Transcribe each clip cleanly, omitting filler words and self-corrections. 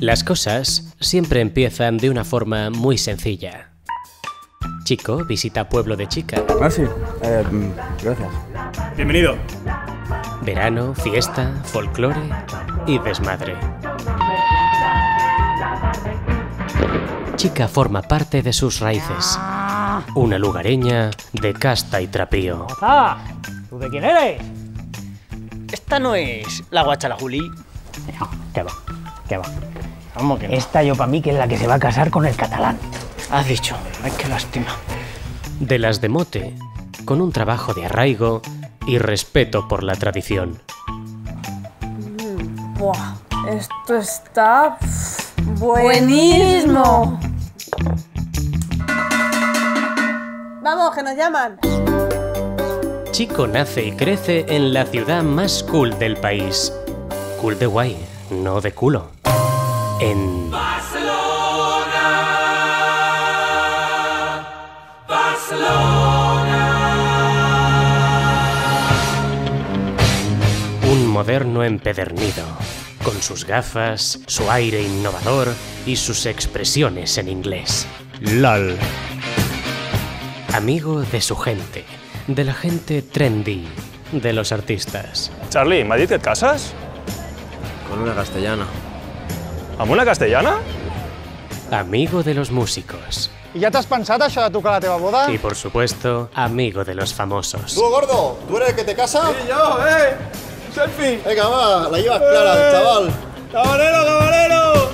Las cosas siempre empiezan de una forma muy sencilla. Chico visita pueblo de chica. Ah, sí. Gracias. Bienvenido. Verano, fiesta, folclore y desmadre. Chica forma parte de sus raíces. Una lugareña de casta y trapío. ¡Ah! ¿Tú de quién eres? ¿Esta no es la guacha la Juli? No, ¿qué va? ¿Qué va? Vamos que no. Esta yo para mí que es la que se va a casar con el catalán. Has dicho. Ay, qué lástima. De las de mote, con un trabajo de arraigo y respeto por la tradición. Buah, esto está buenísimo. Vamos, que nos llaman. Chico nace y crece en la ciudad más cool del país. Cool de guay, no de culo. En Barcelona, Barcelona. Un moderno empedernido, con sus gafas, su aire innovador y sus expresiones en inglés. LOL. Amigo de su gente, de la gente trendy, de los artistas. Charlie, ¿m'ha dit que et cases? Con una castellana. Amb una castellana? Amigo de los músicos. I ja t'has pensat això de tocar la teva boda? Y por supuesto, amigo de los famosos. Tú, gordo, ¿tú eres el que te casa? Sí, yo, selfie. Venga, va, la llevas clara, chaval. Camarero, camarero.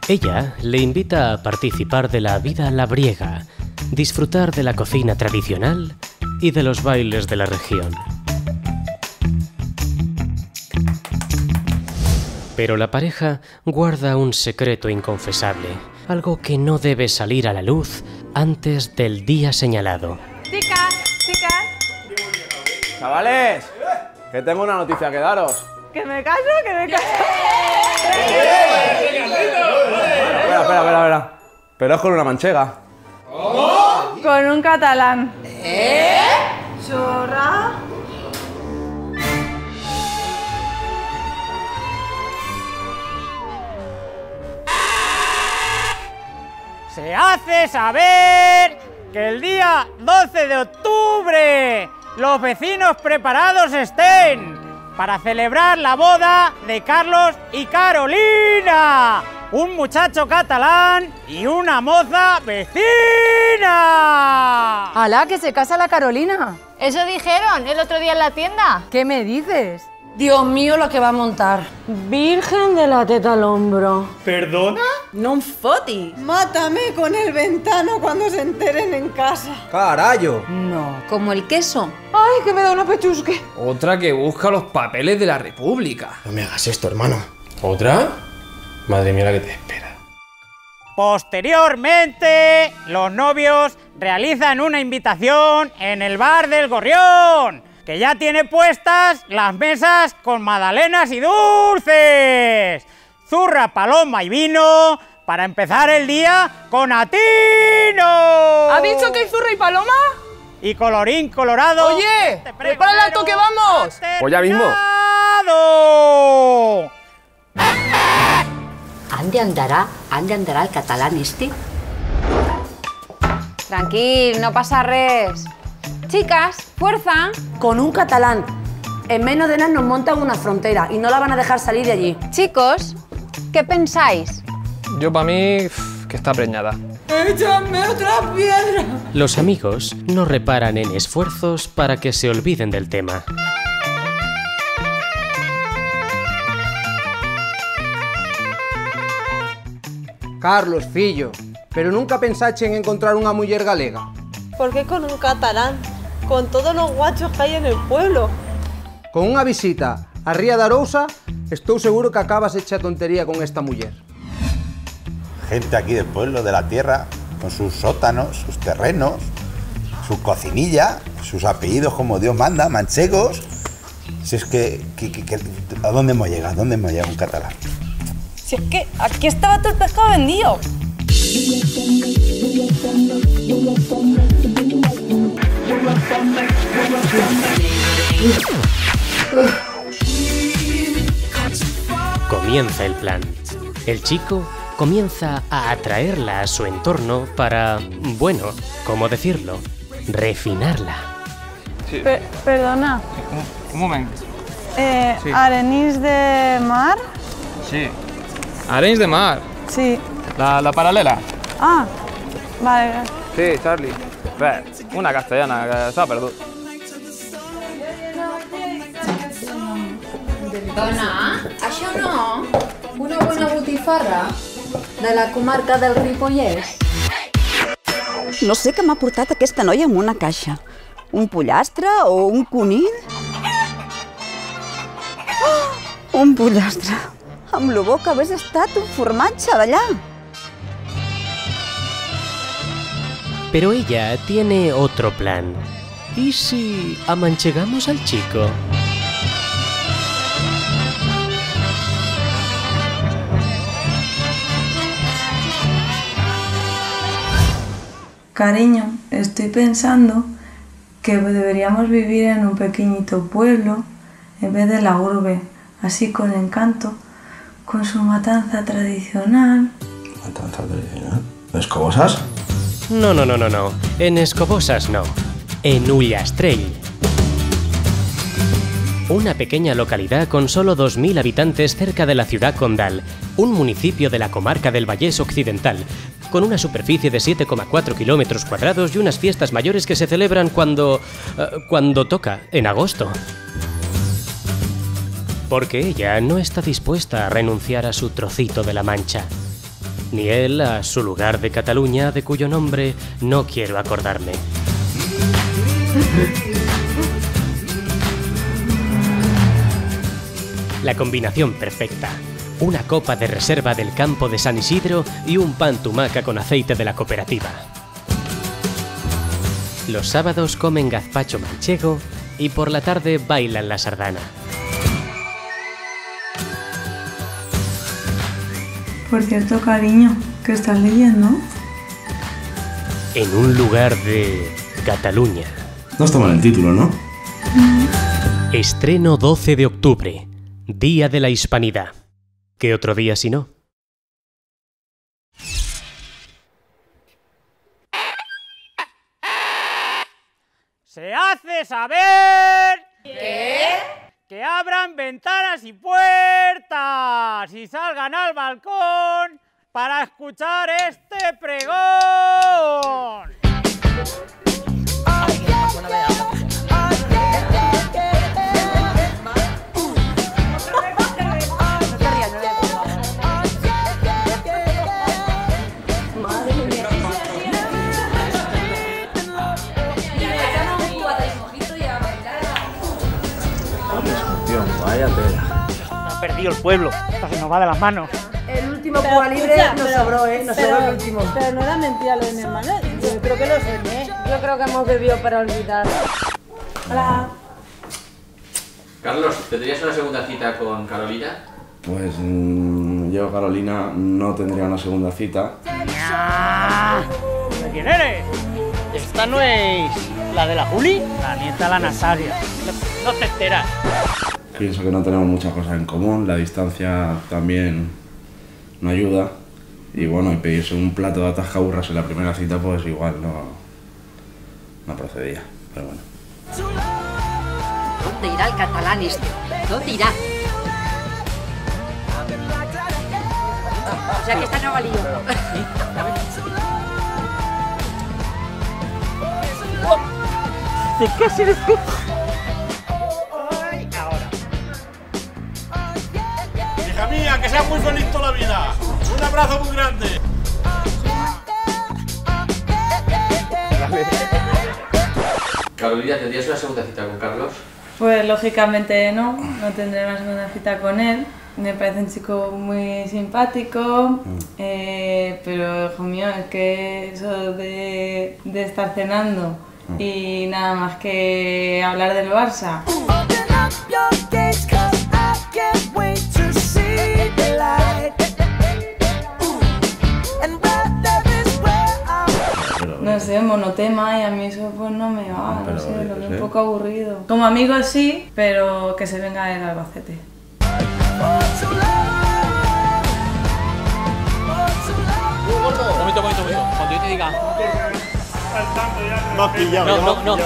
Ella le invita a participar de la vida labriega, disfrutar de la cocina tradicional y de los bailes de la región. Pero la pareja guarda un secreto inconfesable, algo que no debe salir a la luz antes del día señalado. Chicas, chicas, Chavales, que tengo una noticia que daros. que me caso, que me caso. Espera. Pero es con una manchega. Con un catalán. Chorra. Se hace saber que el día 12 de octubre los vecinos preparados estén para celebrar la boda de Carlos y Carolina, un muchacho catalán y una moza vecina. ¡Hala, que se casa la Carolina! Eso dijeron el otro día en la tienda. ¿Qué me dices? Dios mío, lo que va a montar. Virgen de la teta al hombro. ¿Perdona? Non foti. Mátame con el ventano cuando se enteren en casa. ¡Carayo! No, como el queso. ¡Ay, que me da una pechusque! Otra que busca los papeles de la República. No me hagas esto, hermano. ¿Otra? Madre mía la que te espera. Posteriormente, los novios realizan una invitación en el bar del Gorrión, que ya tiene puestas las mesas con magdalenas y dulces, zurra, paloma y vino para empezar el día con atino. ¿Ha dicho que hay zurra y paloma? Y colorín colorado. Oye, prepara el acto que vamos. Pues ya mismo. ¡Terminado! ¿Ande andará el catalán este? Tranquil, no pasa res. Chicas, fuerza. Con un catalán. En menos de nada nos montan una frontera y no la van a dejar salir de allí. Chicos, ¿qué pensáis? Yo para mí, que está preñada. ¡Échame otra piedra! Los amigos no reparan en esfuerzos para que se olviden del tema. Carlos, fillo, pero nunca pensaste en encontrar una muller galega. ¿Por qué con un catalán? Con todos los guachos que hay en el pueblo. Con unha visita a Ría de Arousa, estou seguro que acabas hecha tontería con esta muller. Gente aquí del pueblo, de la tierra, con sus sótanos, sus terrenos, su cocinilla, sus apellidos como Dios manda, manchegos. Si es que ¿a dónde hemos llegado? ¿A dónde hemos llegado un catalán? Si es que aquí estaba todo el pescado vendido. comienza el plan. El chico comienza a atraerla a su entorno para, bueno, ¿cómo decirlo? Refinarla. Sí. Perdona. Un momento. Sí. ¿Arenís de mar? Sí. ¿Arenís de mar? Sí. ¿La paralela? Ah, vale. Sí, Charlie. Bé, una castellana que s'ha perdut. Dona, això no? Una bona botifarra de la comarca del Ripollès. No sé què m'ha portat aquesta noia amb una caixa. Un pollastre o un conill? Oh, un pollastre. Amb lo bo que hagués estat un formatge d'allà. Pero ella tiene otro plan. ¿Y si amanchegamos al chico? Cariño, estoy pensando que deberíamos vivir en un pequeñito pueblo en vez de la urbe, así con encanto, con su matanza tradicional. ¿Matanza tradicional? ¿Escobosas? No. En Escobosas no. En Ullastrell. Una pequeña localidad con solo 2.000 habitantes cerca de la ciudad condal, un municipio de la comarca del Vallés Occidental, con una superficie de 7,4 kilómetros cuadrados y unas fiestas mayores que se celebran cuando toca, en agosto. Porque ella no está dispuesta a renunciar a su trocito de la Mancha, ni él a su lugar de Cataluña, de cuyo nombre no quiero acordarme. La combinación perfecta. Una copa de reserva del campo de San Isidro y un pan tumaca con aceite de la cooperativa. Los sábados comen gazpacho manchego y por la tarde bailan la sardana. Por cierto, cariño, ¿qué estás leyendo? En un lugar de Cataluña. No está mal el título, ¿no? Estreno 12 de octubre, Día de la Hispanidad. ¿Qué otro día si no? Se hace saber... ¿Qué? Que abran ventanas y puertas y salgan al balcón para escuchar este pregón. Vaya tela. Ha perdido el pueblo, hasta se nos va de las manos. El último Cuba Libre nos sobró, ¿eh? Nos sobró el último. Pero no era mentira lo de mi hermana. Yo creo que lo soñé. Yo creo que hemos bebido para olvidar. Hola. Carlos, ¿tendrías una segunda cita con Carolina? Pues yo, Carolina, no tendría una segunda cita. ¿De quién eres? ¿Esta no es la de la Juli? La nieta de la Nazaria. No te enteras. Pienso que no tenemos muchas cosas en común, la distancia también no ayuda. Y bueno, y pedirse un plato de atascaburras en la primera cita, pues igual no procedía, pero bueno. ¿Dónde irá el catalán este? ¿Dónde irá? O sea que esta no valió. ¿De qué has eres tú? Hija mía, que seas muy feliz toda la vida. Un abrazo muy grande. Carolina, ¿tendrías una segunda cita con Carlos? Pues lógicamente no tendré una segunda cita con él. Me parece un chico muy simpático, pero hijo mío, es que eso de estar cenando y nada más que hablar del Barça. No sé, monotema, y a mí eso pues no me va, no sé, lo veo un poco aburrido. Como amigo sí, pero que se venga el Albacete. gordo. Un momento. Cuando yo te diga. Me has pillado. No.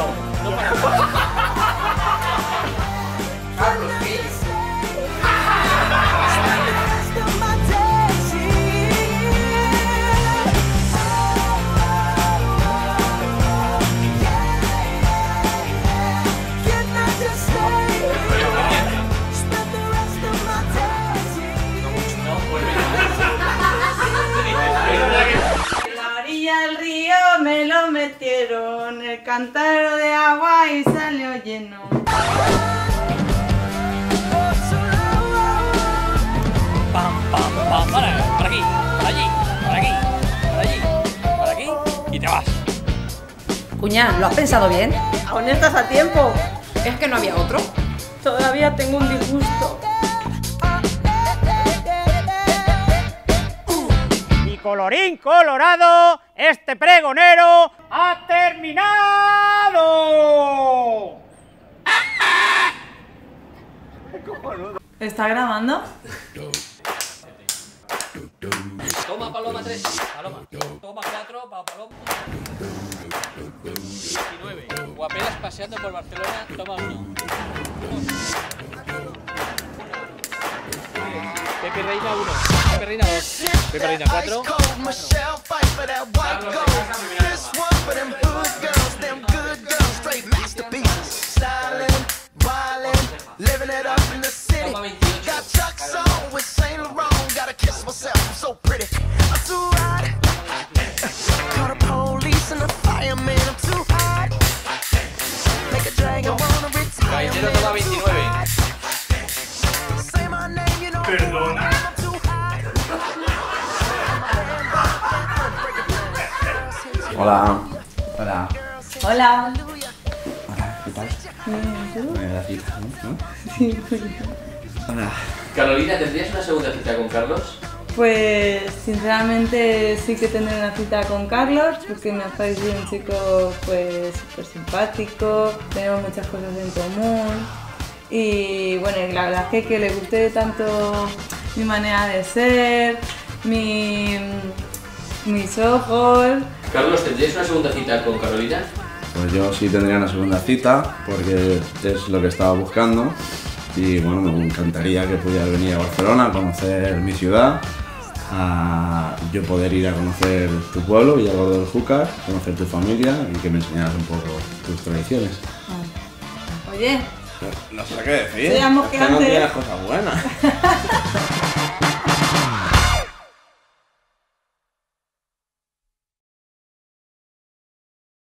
En la orilla del río me lo metieron, el cántaro de agua y salió lleno. Pam. Para aquí, para allí, para aquí y te vas. Cuñá, ¿lo has pensado bien? Aún estás a tiempo. ¿Es que no había otro? Todavía tengo un disgusto. Y colorín colorado, este pregonero ha terminado. ¿Está grabando? Toma paloma 3, paloma. Toma 4, paloma. 19. Guaperas paseando por Barcelona, toma 1. Pepe Reina 1, Pepe Reina 2, Pepe Reina 4. Toma 28. Gaitero toma 29. Perdona. Hola. Hola. ¿Qué tal? La cita, ¿no? Sí, Hola. Carolina, ¿tendrías una segunda cita con Carlos? Pues sinceramente sí que tendré una cita con Carlos porque me ha parecido un chico pues súper simpático, tenemos muchas cosas en común y bueno, la verdad es que le guste tanto mi manera de ser, mis ojos. Carlos, ¿tendrías una segunda cita con Carolina? Pues yo sí tendría una segunda cita porque es lo que estaba buscando y bueno, me encantaría que pudieras venir a Barcelona a conocer mi ciudad, a yo poder ir a conocer tu pueblo, Villargordo del Júcar, conocer tu familia y que me enseñaras un poco tus tradiciones. Oye, No sé qué decir, seamos es que no que antes- tienes cosas buenas.